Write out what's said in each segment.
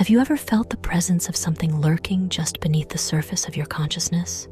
Have you ever felt the presence of something lurking just beneath the surface of your consciousness?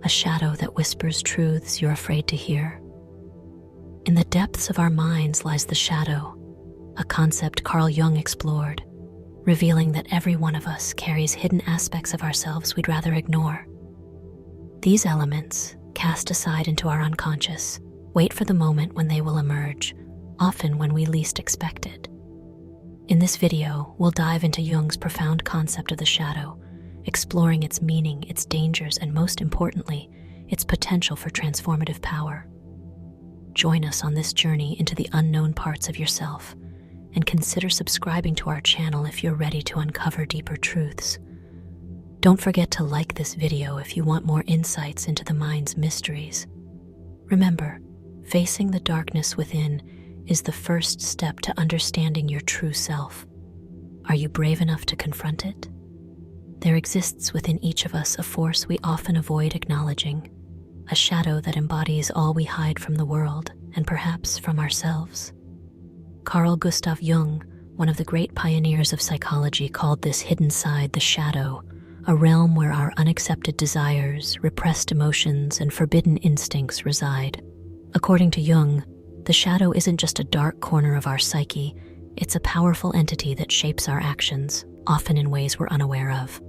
A shadow that whispers truths you're afraid to hear? In the depths of our minds lies the shadow, a concept Carl Jung explored, revealing that every one of us carries hidden aspects of ourselves we'd rather ignore. These elements, cast aside into our unconscious, wait for the moment when they will emerge, often when we least expect it. In this video, we'll dive into Jung's profound concept of the shadow, exploring its meaning, its dangers, and most importantly, its potential for transformative power. Join us on this journey into the unknown parts of yourself, and consider subscribing to our channel if you're ready to uncover deeper truths. Don't forget to like this video if you want more insights into the mind's mysteries. Remember, facing the darkness within is the first step to understanding your true self. Are you brave enough to confront it? There exists within each of us a force we often avoid acknowledging, a shadow that embodies all we hide from the world and perhaps from ourselves. Carl Gustav Jung, one of the great pioneers of psychology, called this hidden side the shadow, a realm where our unaccepted desires, repressed emotions, and forbidden instincts reside. According to Jung, the shadow isn't just a dark corner of our psyche, it's a powerful entity that shapes our actions, often in ways we're unaware of.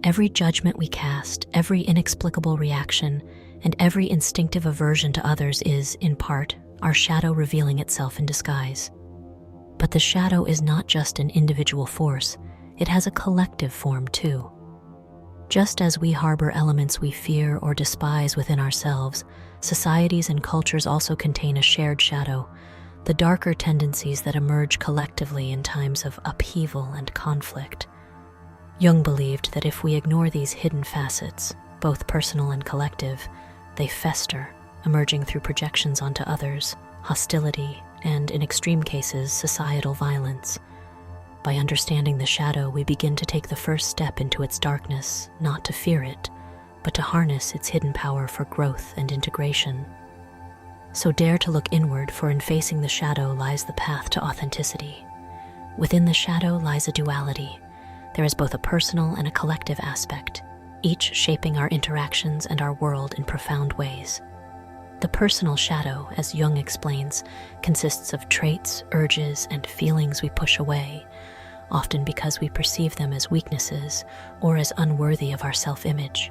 Every judgment we cast, every inexplicable reaction, and every instinctive aversion to others is, in part, our shadow revealing itself in disguise. But the shadow is not just an individual force, it has a collective form too. Just as we harbor elements we fear or despise within ourselves, societies and cultures also contain a shared shadow, the darker tendencies that emerge collectively in times of upheaval and conflict. Jung believed that if we ignore these hidden facets, both personal and collective, they fester, emerging through projections onto others, hostility, and, in extreme cases, societal violence. By understanding the shadow, we begin to take the first step into its darkness, not to fear it, but to harness its hidden power for growth and integration. So dare to look inward, for in facing the shadow lies the path to authenticity. Within the shadow lies a duality. There is both a personal and a collective aspect, each shaping our interactions and our world in profound ways. The personal shadow, as Jung explains, consists of traits, urges, and feelings we push away, often because we perceive them as weaknesses or as unworthy of our self-image.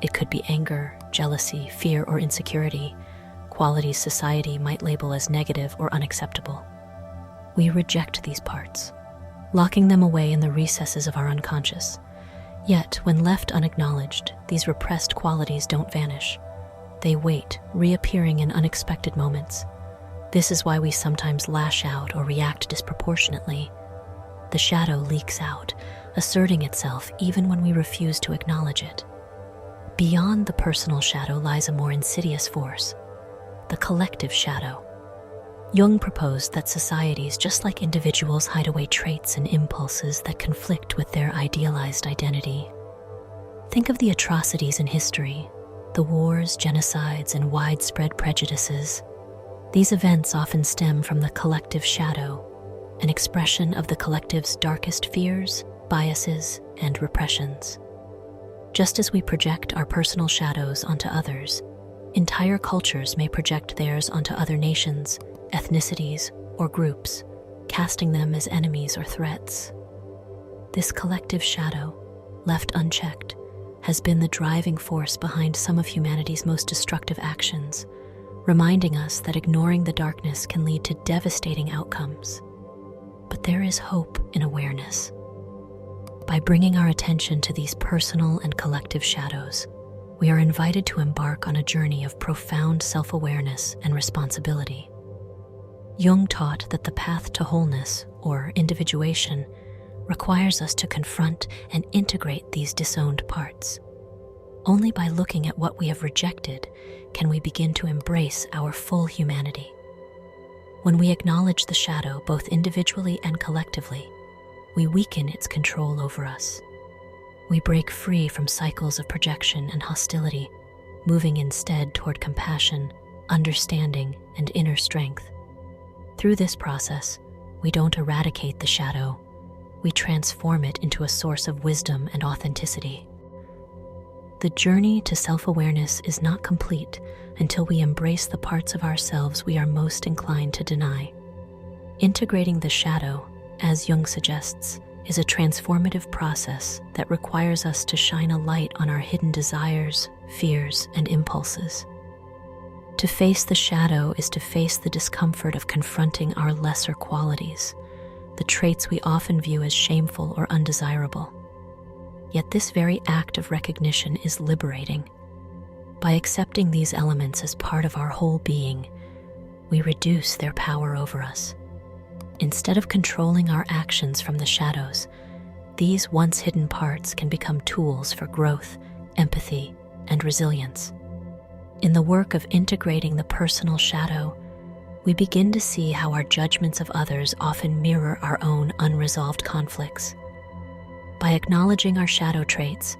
It could be anger, jealousy, fear, or insecurity, qualities society might label as negative or unacceptable. We reject these parts, locking them away in the recesses of our unconscious. Yet, when left unacknowledged, these repressed qualities don't vanish. They wait, reappearing in unexpected moments. This is why we sometimes lash out or react disproportionately. The shadow leaks out, asserting itself even when we refuse to acknowledge it. Beyond the personal shadow lies a more insidious force, the collective shadow. Jung proposed that societies, just like individuals, hide away traits and impulses that conflict with their idealized identity. Think of the atrocities in history, the wars, genocides, and widespread prejudices. These events often stem from the collective shadow, an expression of the collective's darkest fears, biases, and repressions. Just as we project our personal shadows onto others, entire cultures may project theirs onto other nations, ethnicities, or groups, casting them as enemies or threats. This collective shadow, left unchecked, has been the driving force behind some of humanity's most destructive actions, reminding us that ignoring the darkness can lead to devastating outcomes. But there is hope in awareness. By bringing our attention to these personal and collective shadows, we are invited to embark on a journey of profound self-awareness and responsibility. Jung taught that the path to wholeness, or individuation, requires us to confront and integrate these disowned parts. Only by looking at what we have rejected can we begin to embrace our full humanity. When we acknowledge the shadow, both individually and collectively, we weaken its control over us. We break free from cycles of projection and hostility, moving instead toward compassion, understanding, and inner strength. Through this process, we don't eradicate the shadow. we transform it into a source of wisdom and authenticity. The journey to self-awareness is not complete until we embrace the parts of ourselves we are most inclined to deny. Integrating the shadow, as Jung suggests, is a transformative process that requires us to shine a light on our hidden desires, fears, and impulses. To face the shadow is to face the discomfort of confronting our lesser qualities, the traits we often view as shameful or undesirable. Yet this very act of recognition is liberating. By accepting these elements as part of our whole being, we reduce their power over us. Instead of controlling our actions from the shadows, these once hidden parts can become tools for growth, empathy, and resilience. In the work of integrating the personal shadow, we begin to see how our judgments of others often mirror our own unresolved conflicts. By acknowledging our shadow traits,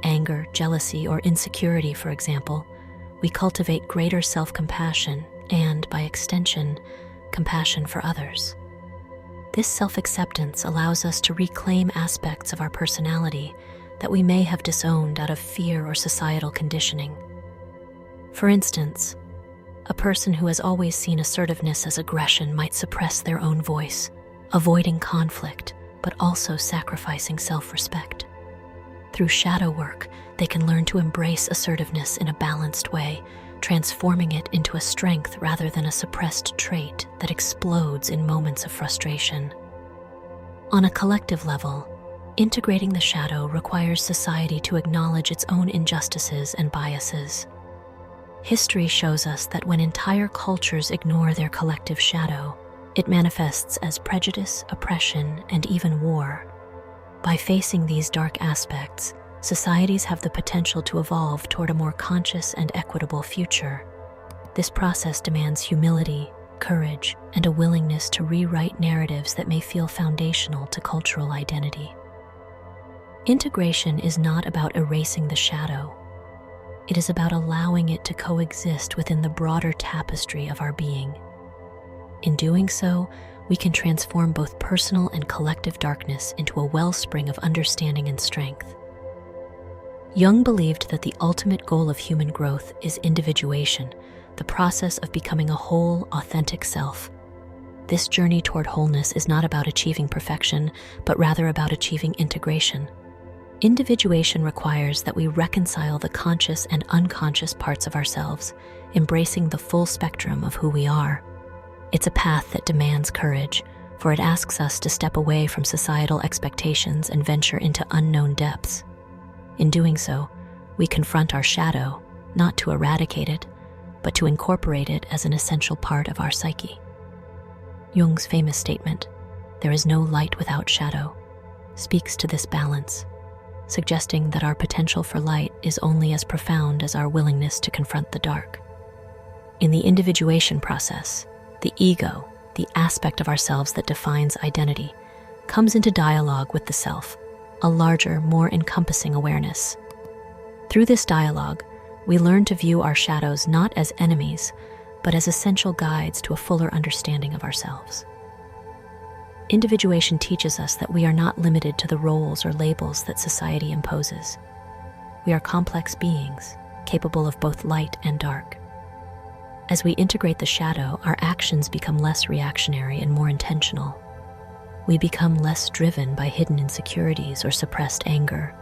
anger, jealousy, or insecurity, for example, we cultivate greater self-compassion and, by extension, compassion for others. This self-acceptance allows us to reclaim aspects of our personality that we may have disowned out of fear or societal conditioning. For instance, a person who has always seen assertiveness as aggression might suppress their own voice, avoiding conflict, but also sacrificing self-respect. Through shadow work, they can learn to embrace assertiveness in a balanced way, transforming it into a strength rather than a suppressed trait that explodes in moments of frustration. On a collective level, integrating the shadow requires society to acknowledge its own injustices and biases. History shows us that when entire cultures ignore their collective shadow, it manifests as prejudice, oppression, and even war. By facing these dark aspects, societies have the potential to evolve toward a more conscious and equitable future. This process demands humility, courage, and a willingness to rewrite narratives that may feel foundational to cultural identity. Integration is not about erasing the shadow. It is about allowing it to coexist within the broader tapestry of our being. In doing so, we can transform both personal and collective darkness into a wellspring of understanding and strength. Jung believed that the ultimate goal of human growth is individuation, the process of becoming a whole, authentic self. This journey toward wholeness is not about achieving perfection, but rather about achieving integration. Individuation requires that we reconcile the conscious and unconscious parts of ourselves, embracing the full spectrum of who we are. It's a path that demands courage, for it asks us to step away from societal expectations and venture into unknown depths. In doing so, we confront our shadow, not to eradicate it, but to incorporate it as an essential part of our psyche. Jung's famous statement, "There is no light without shadow," speaks to this balance, suggesting that our potential for light is only as profound as our willingness to confront the dark. In the individuation process, the ego, the aspect of ourselves that defines identity, comes into dialogue with the self, a larger, more encompassing awareness. Through this dialogue, we learn to view our shadows not as enemies, but as essential guides to a fuller understanding of ourselves. Individuation teaches us that we are not limited to the roles or labels that society imposes. We are complex beings, capable of both light and dark. As we integrate the shadow, our actions become less reactionary and more intentional. We become less driven by hidden insecurities or suppressed anger,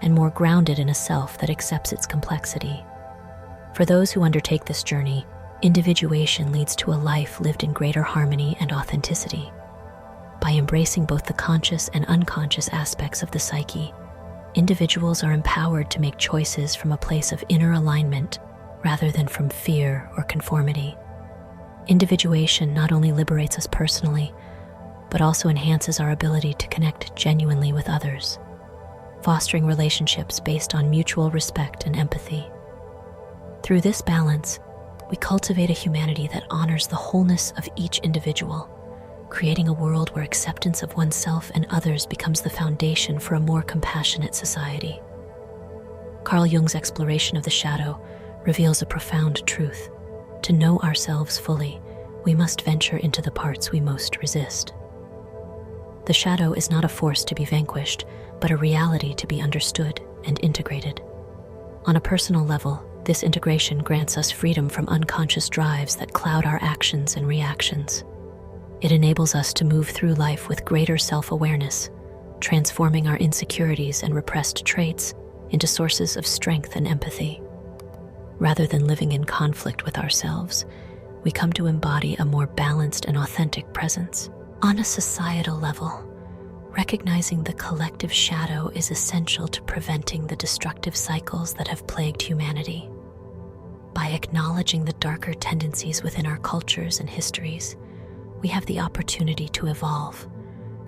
and more grounded in a self that accepts its complexity. For those who undertake this journey, individuation leads to a life lived in greater harmony and authenticity. By embracing both the conscious and unconscious aspects of the psyche, individuals are empowered to make choices from a place of inner alignment rather than from fear or conformity. Individuation not only liberates us personally, but also enhances our ability to connect genuinely with others, fostering relationships based on mutual respect and empathy. Through this balance, we cultivate a humanity that honors the wholeness of each individual, creating a world where acceptance of oneself and others becomes the foundation for a more compassionate society. Carl Jung's exploration of the shadow reveals a profound truth. To know ourselves fully, we must venture into the parts we most resist. The shadow is not a force to be vanquished, but a reality to be understood and integrated. On a personal level, this integration grants us freedom from unconscious drives that cloud our actions and reactions. It enables us to move through life with greater self-awareness, transforming our insecurities and repressed traits into sources of strength and empathy. Rather than living in conflict with ourselves, we come to embody a more balanced and authentic presence. On a societal level, recognizing the collective shadow is essential to preventing the destructive cycles that have plagued humanity. By acknowledging the darker tendencies within our cultures and histories, we have the opportunity to evolve,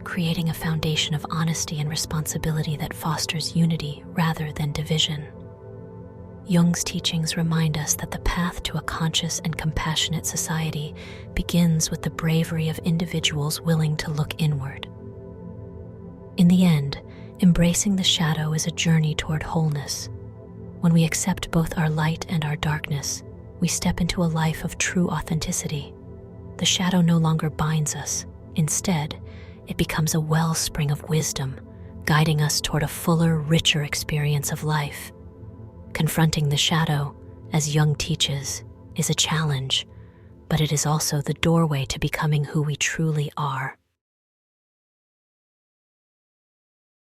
creating a foundation of honesty and responsibility that fosters unity rather than division. Jung's teachings remind us that the path to a conscious and compassionate society begins with the bravery of individuals willing to look inward. In the end, embracing the shadow is a journey toward wholeness. When we accept both our light and our darkness, we step into a life of true authenticity. The shadow no longer binds us. Instead, it becomes a wellspring of wisdom, guiding us toward a fuller, richer experience of life. Confronting the shadow, as Jung teaches, is a challenge, but it is also the doorway to becoming who we truly are.